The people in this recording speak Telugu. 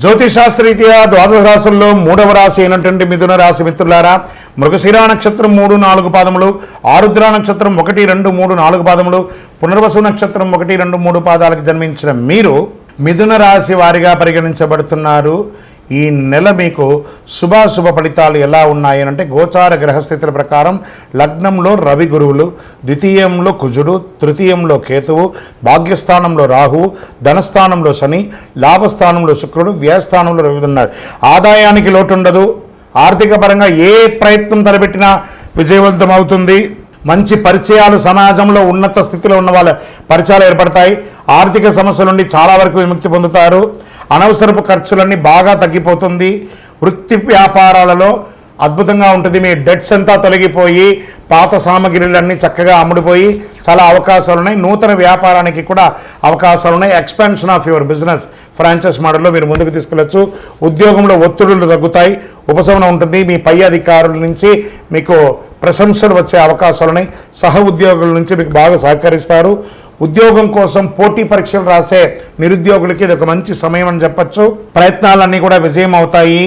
జ్యోతిషాస్త్రరీత్యా ద్వాదశ రాశుల్లో మూడవ రాశి అయినటువంటి మిథున రాశి మిత్రులారా, మృగశిర నక్షత్రం 3, 4 పాదములు, ఆరుద్ర నక్షత్రం 1, 2, 3, 4 పాదములు, పునర్వసు నక్షత్రం 1, 2, 3 పాదాలకు జన్మించిన మీరు మిథున రాశి వారిగా పరిగణించబడుతున్నారు. ఈ నెల మీకు శుభాశుభ ఫలితాలు ఎలా ఉన్నాయి అంటే, గోచార గ్రహస్థితుల ప్రకారం లగ్నంలో రవి గురువులు, ద్వితీయంలో కుజుడు, తృతీయంలో కేతువు, భాగ్యస్థానంలో రాహువు, ధనస్థానంలో శని, లాభస్థానంలో శుక్రుడు, వ్యయస్థానంలో రవి ఉన్నారు. ఆదాయానికి లోటు ఉండదు. ఆర్థిక పరంగా ఏ ప్రయత్నం తలపెట్టినా విజయవంతం అవుతుంది. మంచి పరిచయాలు, సమాజంలో ఉన్నత స్థితిలో ఉన్న వాళ్ళ పరిచయాలు ఏర్పడతాయి. ఆర్థిక సమస్యల నుండి చాలా వరకు విముక్తి పొందుతారు. అనవసరపు ఖర్చులన్నీ బాగా తగ్గిపోతుంది. వృత్తి వ్యాపారాలలో అద్భుతంగా ఉంటుంది. మీ డెట్స్ అంతా తొలగిపోయి పాత సామగ్రిలన్నీ చక్కగా అమ్ముడిపోయి చాలా అవకాశాలు ఉన్నాయి. నూతన వ్యాపారానికి కూడా అవకాశాలు ఉన్నాయి. Expansion of your business franchise మోడల్లో మీరు ముందుకు తీసుకెళ్లొచ్చు. ఉద్యోగంలో ఒత్తిడులు తగ్గుతాయి, ఉపశమనం ఉంటుంది. మీ పై అధికారుల నుంచి మీకు ప్రశంసలు వచ్చే అవకాశాలు ఉన్నాయి. సహ ఉద్యోగుల నుంచి మీకు బాగా సహకరిస్తారు. ఉద్యోగం కోసం పోటీ పరీక్షలు రాసే నిరుద్యోగులకి ఇది ఒక మంచి సమయం అని చెప్పచ్చు. ప్రయత్నాలన్నీ కూడా విజయం అవుతాయి.